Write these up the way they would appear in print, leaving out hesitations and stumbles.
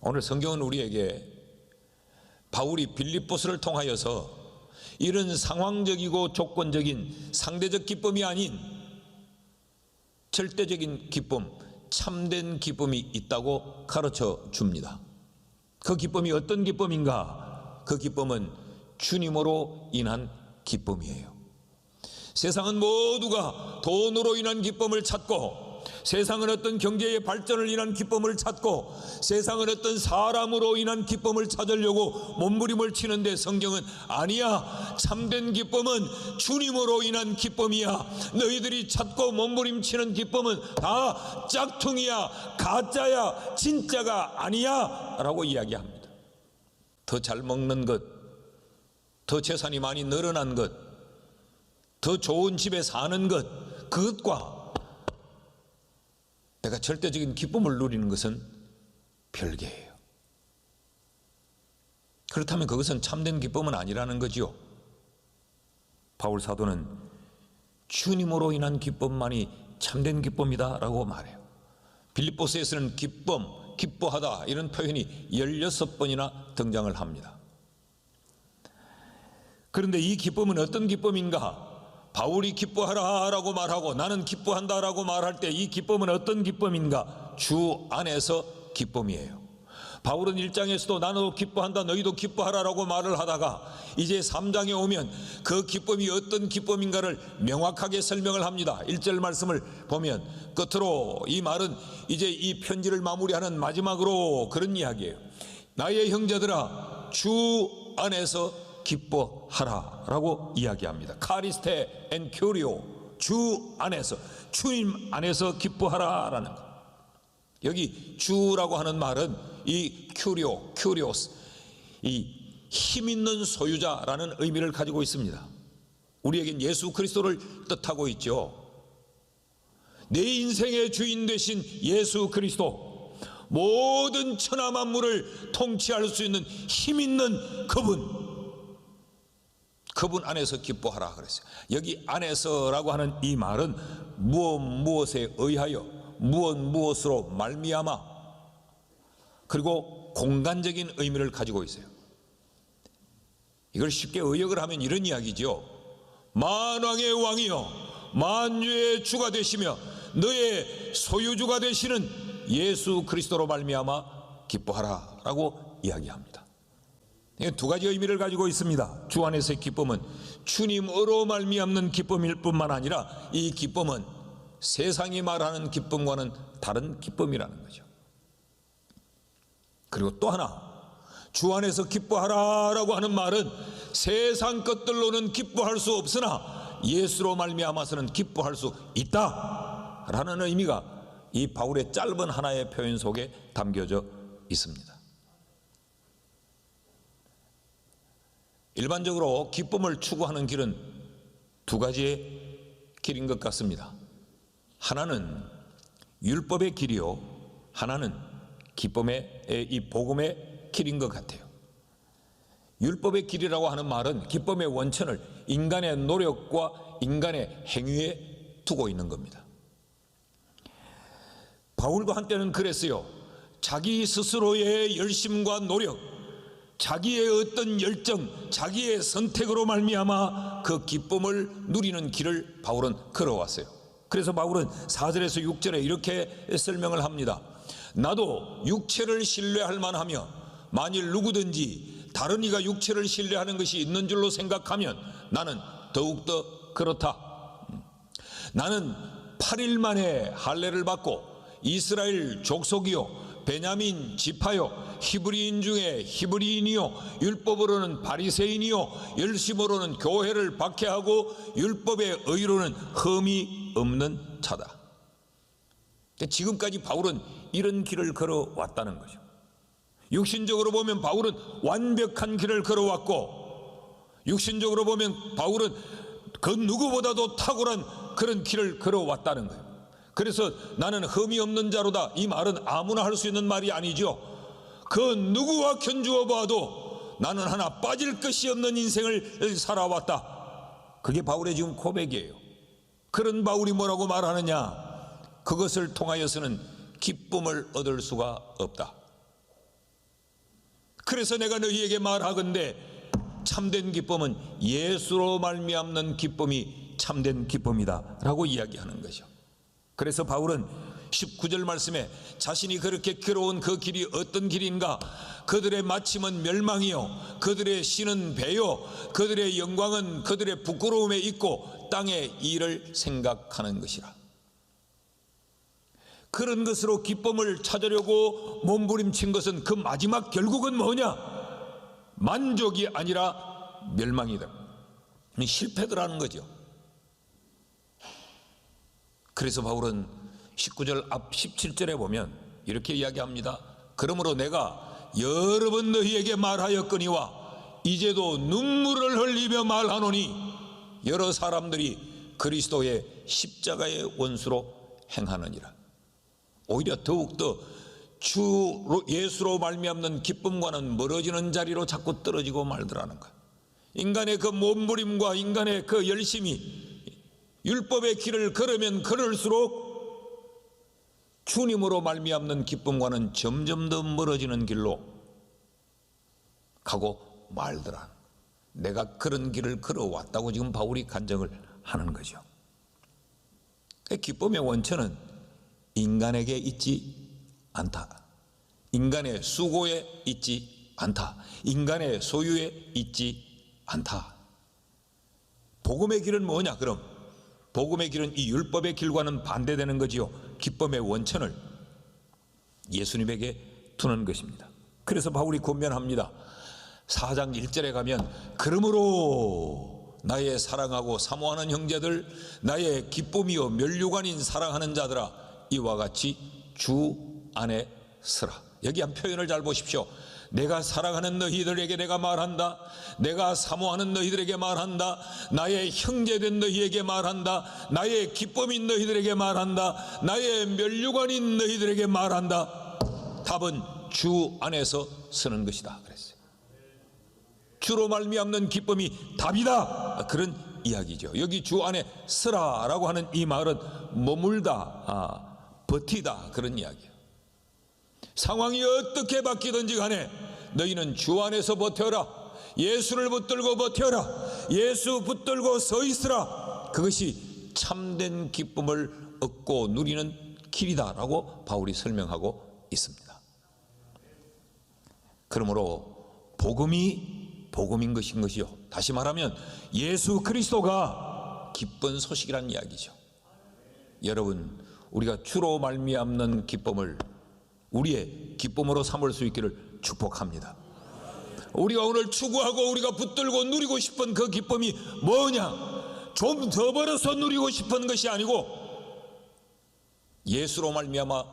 오늘 성경은 우리에게 바울이 빌립보스를 통하여서 이런 상황적이고 조건적인 상대적 기쁨이 아닌 절대적인 기쁨, 참된 기쁨이 있다고 가르쳐 줍니다. 그 기쁨이 어떤 기쁨인가? 그 기쁨은 주님으로 인한 기쁨이에요. 세상은 모두가 돈으로 인한 기쁨을 찾고, 세상은 어떤 경제의 발전을 인한 기쁨을 찾고, 세상은 어떤 사람으로 인한 기쁨을 찾으려고 몸부림을 치는데, 성경은 아니야. 참된 기쁨은 주님으로 인한 기쁨이야. 너희들이 찾고 몸부림치는 기쁨은 다 짝퉁이야, 가짜야, 진짜가 아니야 라고 이야기합니다. 더 잘 먹는 것, 더 재산이 많이 늘어난 것, 더 좋은 집에 사는 것, 그것과 내가 절대적인 기쁨을 누리는 것은 별개예요. 그렇다면 그것은 참된 기쁨은 아니라는 거지요. 바울 사도는 주님으로 인한 기쁨만이 참된 기쁨이다 라고 말해요. 빌립보스에서는 기쁨, 기뻐하다 이런 표현이 16번이나 등장을 합니다. 그런데 이 기쁨은 어떤 기쁨인가? 바울이 기뻐하라 라고 말하고 나는 기뻐한다 라고 말할 때 이 기쁨은 어떤 기쁨인가? 주 안에서 기쁨이에요. 바울은 1장에서도 나도 기뻐한다, 너희도 기뻐하라 라고 말을 하다가 이제 3장에 오면 그 기쁨이 어떤 기쁨인가를 명확하게 설명을 합니다. 1절 말씀을 보면 끝으로 이 말은 이제 이 편지를 마무리하는 마지막으로 그런 이야기예요. 나의 형제들아, 주 안에서 기뻐하라 라고 이야기합니다. 카리스테 앤 큐리오, 주 안에서, 주님 안에서 기뻐하라 라는 것. 여기 주라고 하는 말은 이 큐리오, 큐리오스, 이 힘있는 소유자라는 의미를 가지고 있습니다. 우리에겐 예수 그리스도를 뜻하고 있죠. 내 인생의 주인 되신 예수 그리스도, 모든 천하 만물을 통치할 수 있는 힘있는 그분 안에서 기뻐하라 그랬어요. 여기 안에서라고 하는 이 말은 무엇에 의하여, 무엇으로 말미암아, 그리고 공간적인 의미를 가지고 있어요. 이걸 쉽게 의역을 하면 이런 이야기죠. 만왕의 왕이여 만주의 주가 되시며 너의 소유주가 되시는 예수 그리스도로 말미암아 기뻐하라 라고 이야기합니다. 두 가지 의미를 가지고 있습니다. 주 안에서의 기쁨은 주님으로 말미암는 기쁨일 뿐만 아니라 이 기쁨은 세상이 말하는 기쁨과는 다른 기쁨이라는 거죠. 그리고 또 하나, 주 안에서 기뻐하라 라고 하는 말은 세상 것들로는 기뻐할 수 없으나 예수로 말미암아서는 기뻐할 수 있다 라는 의미가 이 바울의 짧은 하나의 표현 속에 담겨져 있습니다. 일반적으로 기쁨을 추구하는 길은 두 가지의 길인 것 같습니다. 하나는 율법의 길이요, 하나는 기쁨의, 이 복음의 길인 것 같아요. 율법의 길이라고 하는 말은 기쁨의 원천을 인간의 노력과 인간의 행위에 두고 있는 겁니다. 바울도 한때는 그랬어요. 자기 스스로의 열심과 노력, 자기의 어떤 열정, 자기의 선택으로 말미암아 그 기쁨을 누리는 길을 바울은 걸어왔어요. 그래서 바울은 4절에서 6절에 이렇게 설명을 합니다. 나도 육체를 신뢰할 만하며 만일 누구든지 다른 이가 육체를 신뢰하는 것이 있는 줄로 생각하면 나는 더욱더 그렇다. 나는 8일 만에 할례를 받고 이스라엘 족속이요 베냐민 지파요 히브리인 중에 히브리인이요 율법으로는 바리새인이요 열심으로는 교회를 박해하고 율법의 의로는 흠이 없는 자다. 지금까지 바울은 이런 길을 걸어왔다는 거죠. 육신적으로 보면 바울은 완벽한 길을 걸어왔고, 육신적으로 보면 바울은 그 누구보다도 탁월한 그런 길을 걸어왔다는 거예요. 그래서 나는 흠이 없는 자로다, 이 말은 아무나 할 수 있는 말이 아니죠. 그 누구와 견주어 봐도 나는 하나 빠질 것이 없는 인생을 살아왔다. 그게 바울의 지금 고백이에요. 그런 바울이 뭐라고 말하느냐? 그것을 통하여서는 기쁨을 얻을 수가 없다. 그래서 내가 너희에게 말하건대 참된 기쁨은 예수로 말미암는 기쁨이 참된 기쁨이다 라고 이야기하는 거죠. 그래서 바울은 19절 말씀에 자신이 그렇게 걸어온 그 길이 어떤 길인가, 그들의 마침은 멸망이요 그들의 신은 배요 그들의 영광은 그들의 부끄러움에 있고 땅의 일을 생각하는 것이라. 그런 것으로 기쁨을 찾으려고 몸부림친 것은 그 마지막 결국은 뭐냐? 만족이 아니라 멸망이다. 실패더라는 거죠. 그래서 바울은 19절 앞 17절에 보면 이렇게 이야기합니다. 그러므로 내가 여러 번 너희에게 말하였거니와 이제도 눈물을 흘리며 말하노니 여러 사람들이 그리스도의 십자가의 원수로 행하느니라. 오히려 더욱더 주 예수로 말미암는 기쁨과는 멀어지는 자리로 자꾸 떨어지고 말더라는 거예요. 인간의 그 몸부림과 인간의 그 열심이 율법의 길을 걸으면 걸을수록 주님으로 말미암는 기쁨과는 점점 더 멀어지는 길로 가고 말더라. 내가 그런 길을 걸어왔다고 지금 바울이 간증을 하는 거죠. 기쁨의 원천은 인간에게 있지 않다. 인간의 수고에 있지 않다. 인간의 소유에 있지 않다. 복음의 길은 뭐냐? 그럼 복음의 길은 이 율법의 길과는 반대되는 거지요. 기쁨의 원천을 예수님에게 두는 것입니다. 그래서 바울이 권면합니다. 4장 1절에 가면 그러므로 나의 사랑하고 사모하는 형제들, 나의 기쁨이요 면류관인 사랑하는 자들아, 이와 같이 주 안에 서라. 여기 한 표현을 잘 보십시오. 내가 사랑하는 너희들에게 내가 말한다. 내가 사모하는 너희들에게 말한다. 나의 형제된 너희에게 말한다. 나의 기쁨인 너희들에게 말한다. 나의 면류관인 너희들에게 말한다. 답은 주 안에서 서는 것이다 그랬어요. 주로 말미암는 기쁨이 답이다, 그런 이야기죠. 여기 주 안에 서라라고 하는 이 말은 머물다, 버티다, 그런 이야기예요. 상황이 어떻게 바뀌든지 간에 너희는 주 안에서 버텨라. 예수를 붙들고 버텨라. 예수 붙들고 서 있으라. 그것이 참된 기쁨을 얻고 누리는 길이다라고 바울이 설명하고 있습니다. 그러므로 복음이 복음인 것인 것이요, 다시 말하면 예수 그리스도가 기쁜 소식이라는 이야기죠. 여러분, 우리가 주로 말미암는 기쁨을 우리의 기쁨으로 삼을 수 있기를 축복합니다. 우리가 오늘 추구하고 우리가 붙들고 누리고 싶은 그 기쁨이 뭐냐? 좀 더 벌어서 누리고 싶은 것이 아니고 예수로 말미암아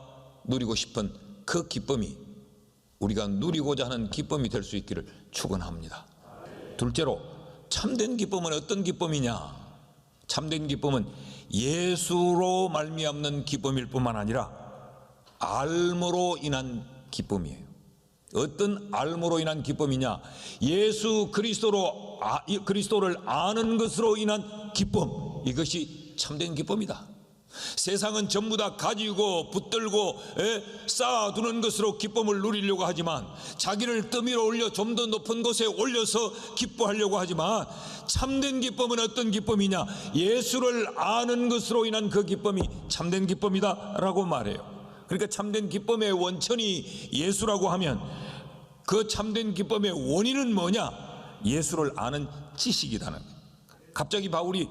누리고 싶은 그 기쁨이 우리가 누리고자 하는 기쁨이 될 수 있기를 축원합니다. 둘째로, 참된 기쁨은 어떤 기쁨이냐? 참된 기쁨은 예수로 말미암는 기쁨일 뿐만 아니라 알므로 인한 기쁨이에요. 어떤 알므로 인한 기쁨이냐? 예수 그리스도를 아는 것으로 인한 기쁨, 이것이 참된 기쁨이다. 세상은 전부 다 가지고 붙들고 쌓아두는 것으로 기쁨을 누리려고 하지만, 자기를 뜸 위로 올려 좀 더 높은 곳에 올려서 기뻐하려고 하지만, 참된 기쁨은 어떤 기쁨이냐? 예수를 아는 것으로 인한 그 기쁨이 참된 기쁨이다 라고 말해요. 그러니까 참된 기쁨의 원천이 예수라고 하면 그 참된 기쁨의 원인은 뭐냐? 예수를 아는 지식이라는 거예요. 갑자기 바울이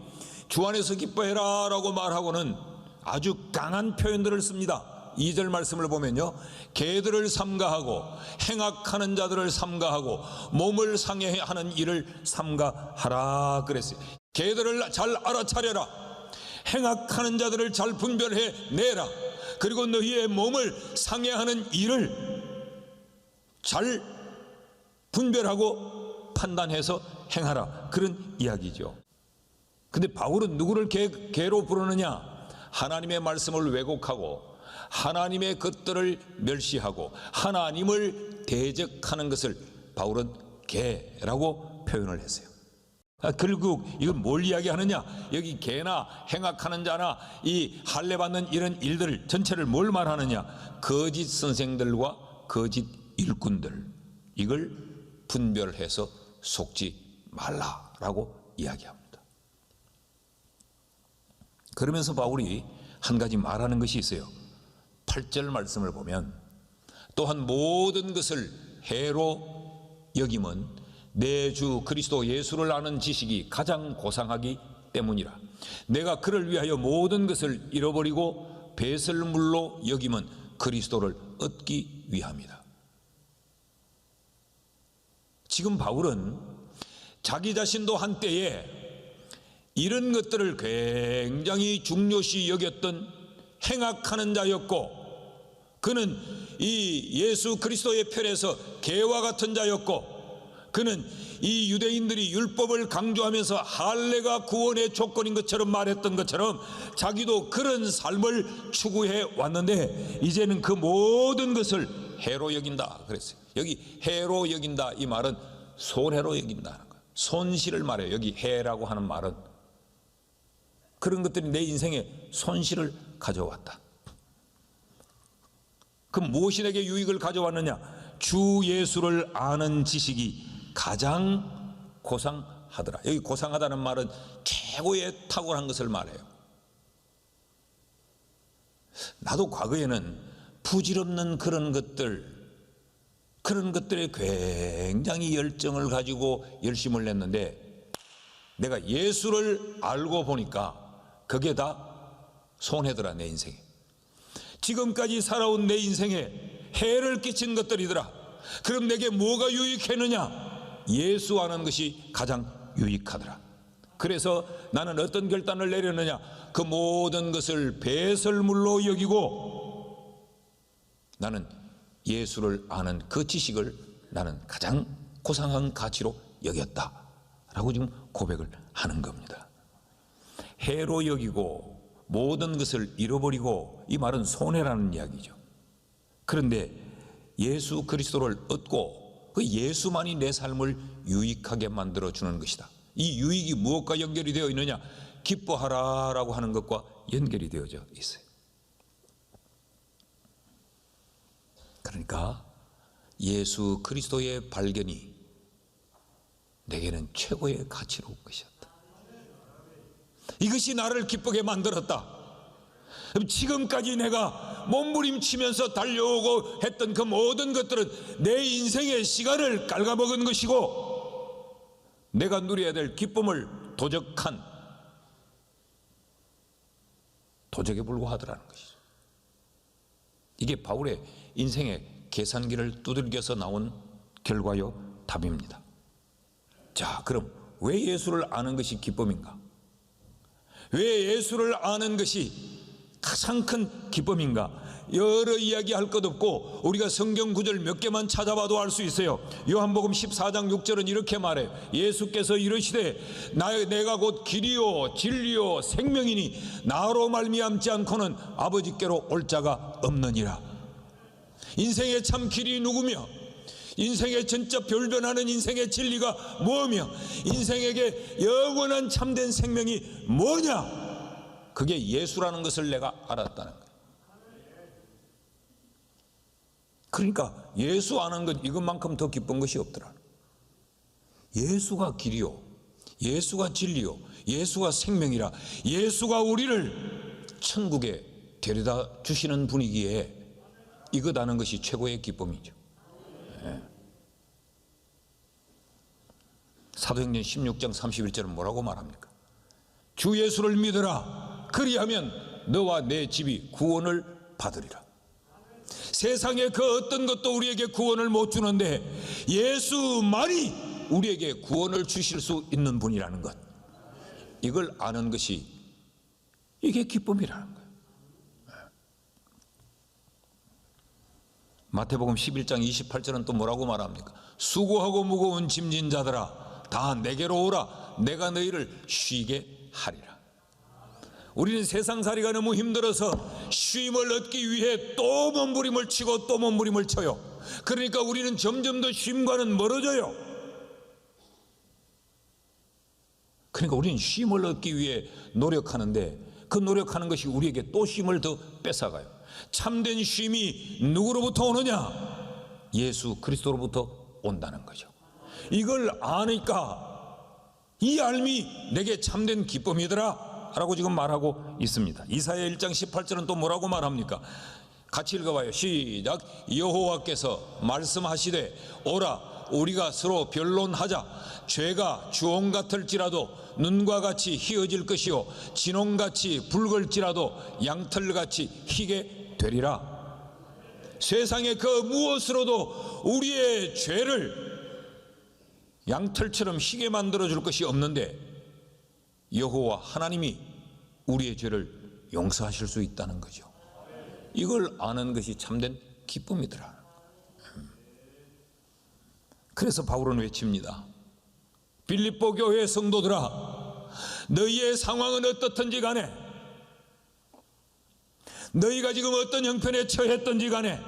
주 안에서 기뻐해라 라고 말하고는 아주 강한 표현들을 씁니다. 2절 말씀을 보면요, 개들을 삼가하고 행악하는 자들을 삼가하고 몸을 상해하는 일을 삼가하라 그랬어요. 개들을 잘 알아차려라. 행악하는 자들을 잘 분별해 내라. 그리고 너희의 몸을 상해하는 일을 잘 분별하고 판단해서 행하라, 그런 이야기죠. 근데 바울은 누구를 개로 부르느냐? 하나님의 말씀을 왜곡하고 하나님의 것들을 멸시하고 하나님을 대적하는 것을 바울은 개라고 표현을 했어요. 결국 이건 뭘 이야기하느냐? 여기 개나 행악하는 자나 이 할례받는 이런 일들 전체를 뭘 말하느냐? 거짓 선생들과 거짓 일꾼들, 이걸 분별해서 속지 말라라고 이야기합니다. 그러면서 바울이 한 가지 말하는 것이 있어요. 8절 말씀을 보면 또한 모든 것을 해로 여김은 내 주 그리스도 예수를 아는 지식이 가장 고상하기 때문이라. 내가 그를 위하여 모든 것을 잃어버리고 배설물로 여김은 그리스도를 얻기 위함이다. 지금 바울은 자기 자신도 한때에 이런 것들을 굉장히 중요시 여겼던 행악하는 자였고, 그는 이 예수 그리스도의 편에서 개와 같은 자였고, 그는 이 유대인들이 율법을 강조하면서 할례가 구원의 조건인 것처럼 말했던 것처럼 자기도 그런 삶을 추구해 왔는데 이제는 그 모든 것을 해로 여긴다 그랬어요. 여기 해로 여긴다 이 말은 손해로 여긴다는 거예요. 손실을 말해요. 여기 해라고 하는 말은 그런 것들이 내 인생에 손실을 가져왔다. 그럼 무엇이 내게 유익을 가져왔느냐? 주 예수를 아는 지식이 가장 고상하더라. 여기 고상하다는 말은 최고의 탁월한 것을 말해요. 나도 과거에는 부질없는 그런 것들에 굉장히 열정을 가지고 열심을 냈는데 내가 예수를 알고 보니까 그게 다 손해더라. 내 인생에 지금까지 살아온 내 인생에 해를 끼친 것들이더라. 그럼 내게 뭐가 유익했느냐? 예수 아는 것이 가장 유익하더라. 그래서 나는 어떤 결단을 내렸느냐? 그 모든 것을 배설물로 여기고 나는 예수를 아는 그 지식을 나는 가장 고상한 가치로 여겼다 라고 지금 고백을 하는 겁니다. 해로 여기고 모든 것을 잃어버리고, 이 말은 손해라는 이야기죠. 그런데 예수 그리스도를 얻고 그 예수만이 내 삶을 유익하게 만들어주는 것이다. 이 유익이 무엇과 연결이 되어 있느냐? 기뻐하라 라고 하는 것과 연결이 되어져 있어요. 그러니까 예수 그리스도의 발견이 내게는 최고의 가치로 온 것이었다. 이것이 나를 기쁘게 만들었다. 지금까지 내가 몸부림치면서 달려오고 했던 그 모든 것들은 내 인생의 시간을 갉아먹은 것이고 내가 누려야 될 기쁨을 도적에 불과하더라는 것이죠. 이게 바울의 인생의 계산기를 두들겨서 나온 결과요 답입니다. 자, 그럼 왜 예수를 아는 것이 기쁨인가? 왜 예수를 아는 것이 가장 큰 기쁨인가? 여러 이야기할 것 없고 우리가 성경 구절 몇 개만 찾아봐도 알 수 있어요. 요한복음 14장 6절은 이렇게 말해요. 예수께서 이르시되 내가 곧 길이요 진리요 생명이니 나로 말미암지 않고는 아버지께로 올 자가 없느니라. 인생의 참 길이 누구며, 인생의 진짜 별변하는 인생의 진리가 뭐며, 인생에게 영원한 참된 생명이 뭐냐? 그게 예수라는 것을 내가 알았다는 거예요. 그러니까 예수 아는 것 이것만큼 더 기쁜 것이 없더라. 예수가 길이요, 예수가 진리요, 예수가 생명이라, 예수가 우리를 천국에 데려다 주시는 분이기에 이것 아는 것이 최고의 기쁨이죠. 네. 사도행전 16장 31절은 뭐라고 말합니까? 주 예수를 믿으라. 그리하면 너와 내 집이 구원을 받으리라. 세상에 그 어떤 것도 우리에게 구원을 못 주는데 예수만이 우리에게 구원을 주실 수 있는 분이라는 것, 이걸 아는 것이 이게 기쁨이라는 거예요. 마태복음 11장 28절은 또 뭐라고 말합니까? 수고하고 무거운 짐진 자들아 다 내게로 오라. 내가 너희를 쉬게 하리라. 우리는 세상살이가 너무 힘들어서 쉼을 얻기 위해 또 몸부림을 치고 또 몸부림을 쳐요. 그러니까 우리는 점점 더 쉼과는 멀어져요. 그러니까 우리는 쉼을 얻기 위해 노력하는데 그 노력하는 것이 우리에게 또 쉼을 더 뺏어가요. 참된 쉼이 누구로부터 오느냐? 예수 그리스도로부터 온다는 거죠. 이걸 아니까 이 알미 내게 참된 기쁨이더라 라고 지금 말하고 있습니다. 이사야 1장 18절은 또 뭐라고 말합니까? 같이 읽어봐요. 시작. 여호와께서 말씀하시되 오라 우리가 서로 변론하자. 죄가 주홍 같을지라도 눈과 같이 희어질 것이요 진홍같이 붉을지라도 양털같이 희게 되리라. 세상에 그 무엇으로도 우리의 죄를 양털처럼 희게 만들어줄 것이 없는데 여호와 하나님이 우리의 죄를 용서하실 수 있다는 거죠. 이걸 아는 것이 참된 기쁨이더라. 그래서 바울은 외칩니다. 빌립보 교회 성도들아, 너희의 상황은 어떻든지 간에, 너희가 지금 어떤 형편에 처했든지 간에,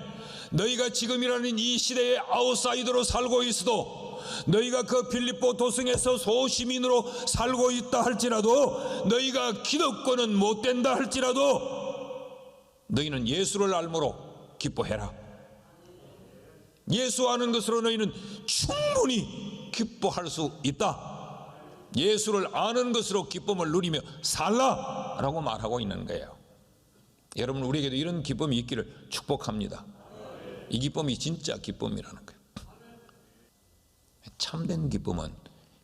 너희가 지금이라는 이 시대의 아웃사이더로 살고 있어도, 너희가 그 빌립보 도성에서 소시민으로 살고 있다 할지라도, 너희가 기득권은 못 된다 할지라도 너희는 예수를 알므로 기뻐해라. 예수 아는 것으로 너희는 충분히 기뻐할 수 있다. 예수를 아는 것으로 기쁨을 누리며 살라 라고 말하고 있는 거예요. 여러분, 우리에게도 이런 기쁨이 있기를 축복합니다. 이 기쁨이 진짜 기쁨이라는 거예요. 참된 기쁨은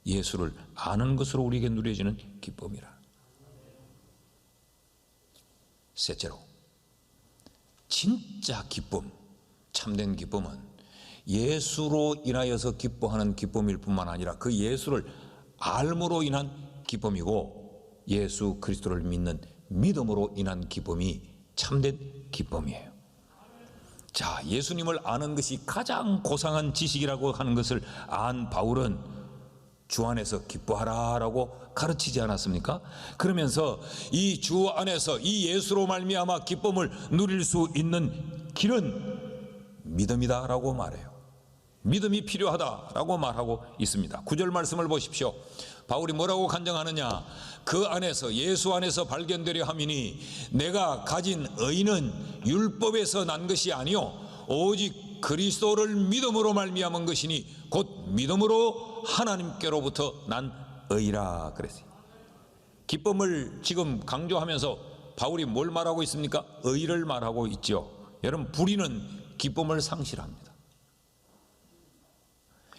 예수를 아는 것으로 우리에게 누려지는 기쁨이라. 셋째로, 진짜 기쁨, 참된 기쁨은 예수로 인하여서 기뻐하는 기쁨일 뿐만 아니라 그 예수를 알므로 인한 기쁨이고, 예수 그리스도를 믿는 믿음으로 인한 기쁨이 참된 기쁨이에요. 자, 예수님을 아는 것이 가장 고상한 지식이라고 하는 것을 안 바울은 주 안에서 기뻐하라라고 가르치지 않았습니까? 그러면서 이 주 안에서 이 예수로 말미암아 기쁨을 누릴 수 있는 길은 믿음이다라고 말해요. 믿음이 필요하다라고 말하고 있습니다. 9절 말씀을 보십시오. 바울이 뭐라고 간증하느냐? 그 안에서, 예수 안에서 발견되려 함이니 내가 가진 의는 율법에서 난 것이 아니요 오직 그리스도를 믿음으로 말미암은 것이니 곧 믿음으로 하나님께로부터 난 의라 그랬어요. 기쁨을 지금 강조하면서 바울이 뭘 말하고 있습니까? 의를 말하고 있죠. 여러분, 불의는 기쁨을 상실합니다.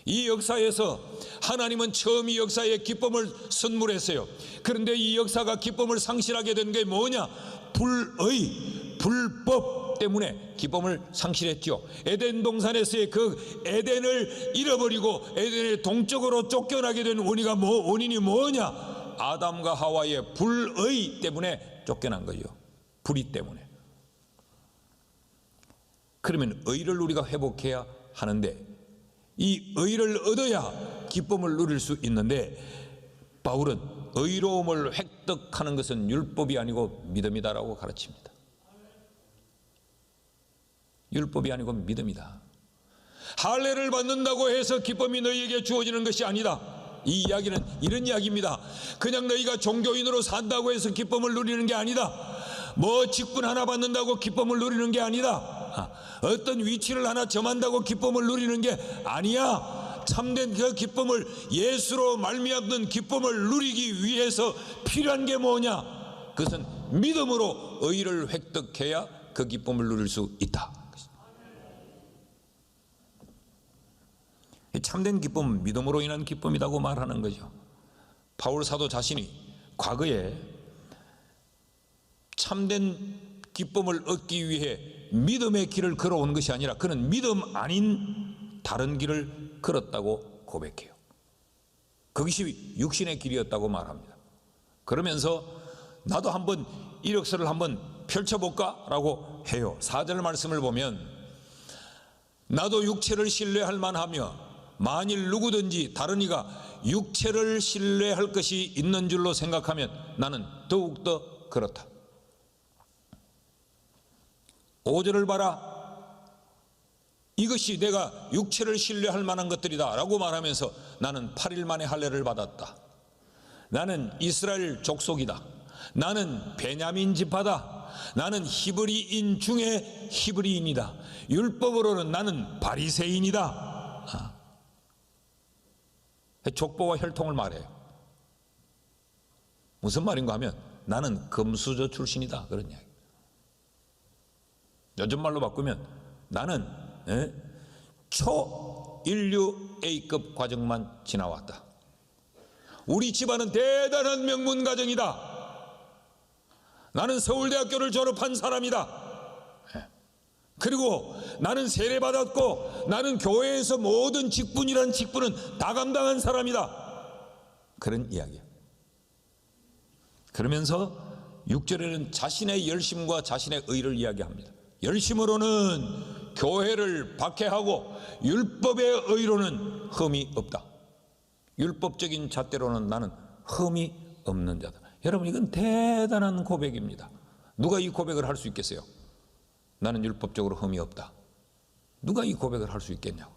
이 역사에서 하나님은 처음 이 역사에 기쁨을 선물했어요. 그런데 이 역사가 기쁨을 상실하게 된 게 뭐냐? 불의, 불법 때문에 기쁨을 상실했죠. 에덴 동산에서의 그 에덴을 잃어버리고 에덴의 동쪽으로 쫓겨나게 된 원인이 뭐냐? 아담과 하와의 불의 때문에 쫓겨난 거죠. 불의 때문에. 그러면 의를 우리가 회복해야 하는데, 이 의를 얻어야 기쁨을 누릴 수 있는데, 바울은 의로움을 획득하는 것은 율법이 아니고 믿음이다라고 가르칩니다. 율법이 아니고 믿음이다. 할례를 받는다고 해서 기쁨이 너희에게 주어지는 것이 아니다. 이 이야기는 이런 이야기입니다. 그냥 너희가 종교인으로 산다고 해서 기쁨을 누리는 게 아니다. 뭐 직분 하나 받는다고 기쁨을 누리는 게 아니다. 어떤 위치를 하나 점한다고 기쁨을 누리는 게 아니야. 참된 그 기쁨을, 예수로 말미암는 기쁨을 누리기 위해서 필요한 게 뭐냐? 그것은 믿음으로 의를 획득해야 그 기쁨을 누릴 수 있다. 참된 기쁨은 믿음으로 인한 기쁨이라고 말하는 거죠. 바울 사도 자신이 과거에 참된 기쁨을 얻기 위해 믿음의 길을 걸어온 것이 아니라 그는 믿음 아닌 다른 길을 걸었다고 고백해요. 그것이 육신의 길이었다고 말합니다. 그러면서 나도 한번 이력서를 한번 펼쳐볼까? 라고 해요. 4절 말씀을 보면, 나도 육체를 신뢰할 만하며 만일 누구든지 다른 이가 육체를 신뢰할 것이 있는 줄로 생각하면 나는 더욱더 그렇다. 5절을 봐라. 이것이 내가 육체를 신뢰할 만한 것들이다 라고 말하면서 나는 8일 만에 할례를 받았다. 나는 이스라엘 족속이다. 나는 베냐민 지파다. 나는 히브리인 중에 히브리인이다. 율법으로는 나는 바리새인이다. 족보와 혈통을 말해요. 무슨 말인가 하면 나는 금수저 출신이다, 그런 이야기. 요즘 말로 바꾸면 나는 초인류 A급 과정만 지나왔다. 우리 집안은 대단한 명문 가정이다. 나는 서울대학교를 졸업한 사람이다. 그리고 나는 세례받았고 나는 교회에서 모든 직분이란 직분은 다 감당한 사람이다. 그런 이야기야. 그러면서 6절에는 자신의 열심과 자신의 의를 이야기합니다. 열심으로는 교회를 박해하고 율법의 의로는 흠이 없다. 율법적인 잣대로는 나는 흠이 없는 자다. 여러분, 이건 대단한 고백입니다. 누가 이 고백을 할 수 있겠어요? 나는 율법적으로 흠이 없다. 누가 이 고백을 할 수 있겠냐고.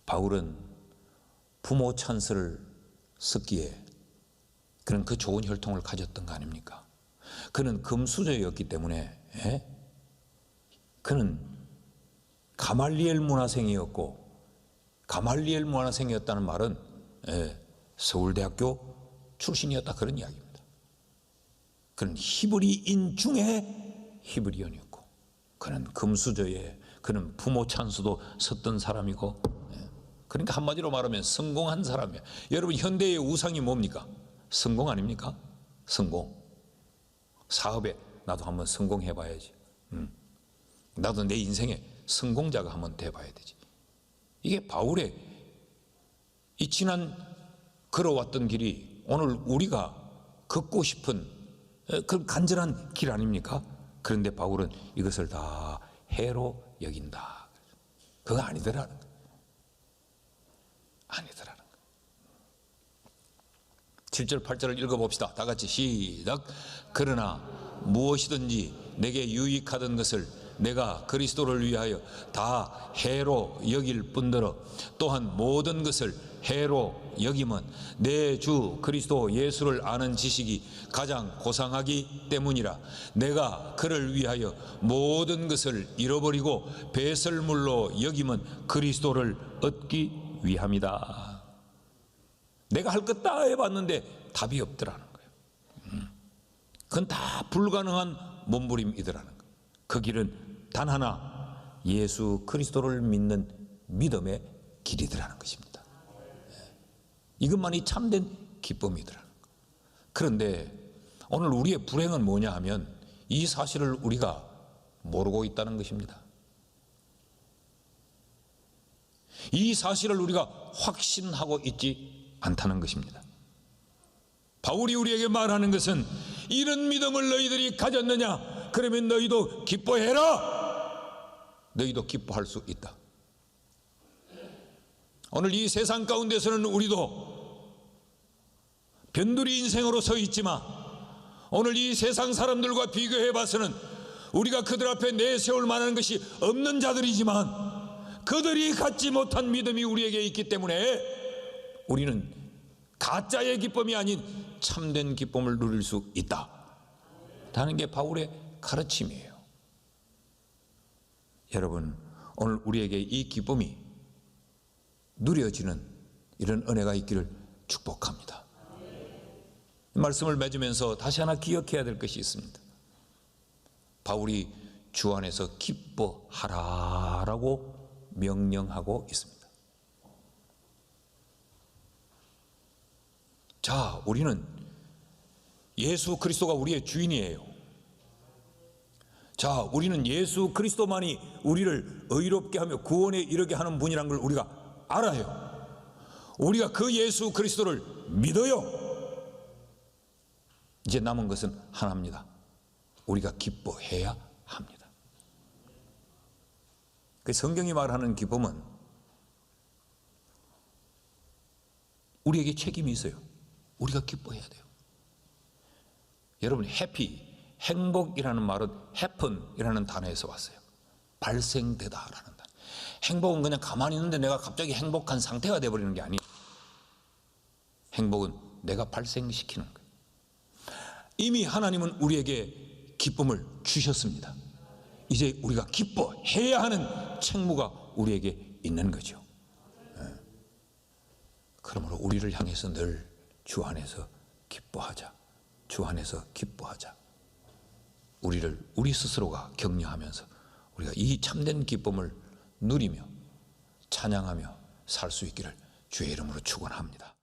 바울은 부모 찬스를 썼기에 그는 그 좋은 혈통을 가졌던 거 아닙니까? 그는 금수저였기 때문에 그는 가말리엘 문화생이었고, 가말리엘 문화생이었다는 말은 서울대학교 출신이었다, 그런 이야기입니다. 그는 히브리인 중에 히브리인이었고, 그는 금수저에 그는 부모 찬스도 섰던 사람이고, 그러니까 한마디로 말하면 성공한 사람이에요. 여러분, 현대의 우상이 뭡니까? 성공 아닙니까? 성공. 사업에 나도 한번 성공해 봐야지. 나도 내 인생에 성공자가 한번 돼봐야 되지. 이게 바울의 이 지난 걸어왔던 길이 오늘 우리가 걷고 싶은 그 간절한 길 아닙니까? 그런데 바울은 이것을 다 해로 여긴다. 그거 아니더라는 거예요. 아니더라는 거예요. 7절 8절을 읽어봅시다. 다 같이 시작. 그러나 무엇이든지 내게 유익하던 것을 내가 그리스도를 위하여 다 해로 여길 뿐더러 또한 모든 것을 해로 여김은 내 주 그리스도 예수를 아는 지식이 가장 고상하기 때문이라. 내가 그를 위하여 모든 것을 잃어버리고 배설물로 여김은 그리스도를 얻기 위함이다. 내가 할 것 다 해봤는데 답이 없더라는 거예요. 그건 다 불가능한 몸부림이더라는 거예요. 그 길은 단 하나, 예수 그리스도를 믿는 믿음의 길이더라는 것입니다. 이것만이 참된 기쁨이더라는 거예요. 그런데 오늘 우리의 불행은 뭐냐 하면 이 사실을 우리가 모르고 있다는 것입니다. 이 사실을 우리가 확신하고 있지 않다는 것입니다. 바울이 우리에게 말하는 것은 이런 믿음을 너희들이 가졌느냐? 그러면 너희도 기뻐해라. 너희도 기뻐할 수 있다. 오늘 이 세상 가운데서는 우리도 변두리 인생으로 서 있지만 오늘 이 세상 사람들과 비교해 봐서는 우리가 그들 앞에 내세울 만한 것이 없는 자들이지만 그들이 갖지 못한 믿음이 우리에게 있기 때문에 우리는 가짜의 기쁨이 아닌 참된 기쁨을 누릴 수 있다 라는 게 바울의 가르침이에요. 여러분, 오늘 우리에게 이 기쁨이 누려지는 이런 은혜가 있기를 축복합니다. 이 말씀을 맺으면서 다시 하나 기억해야 될 것이 있습니다. 바울이 주 안에서 기뻐하라라고 명령하고 있습니다. 자, 우리는 예수 그리스도가 우리의 주인이에요. 자, 우리는 예수 그리스도만이 우리를 의롭게 하며 구원에 이르게 하는 분이라는 걸 우리가 알아요. 우리가 그 예수 그리스도를 믿어요. 이제 남은 것은 하나입니다. 우리가 기뻐해야 합니다. 그 성경이 말하는 기쁨은 우리에게 책임이 있어요. 우리가 기뻐해야 돼요. 여러분, 해피, 행복이라는 말은 happen이라는 단어에서 왔어요. 발생되다라는 단어. 행복은 그냥 가만히 있는데 내가 갑자기 행복한 상태가 되어버리는 게 아니에요. 행복은 내가 발생시키는 거예요. 이미 하나님은 우리에게 기쁨을 주셨습니다. 이제 우리가 기뻐해야 하는 책무가 우리에게 있는 거죠. 그러므로 우리를 향해서 늘 주 안에서 기뻐하자. 주 안에서 기뻐하자. 우리 스스로가 격려하면서 우리가 이 참된 기쁨을 누리며 찬양하며 살 수 있기를 주의 이름으로 축원합니다.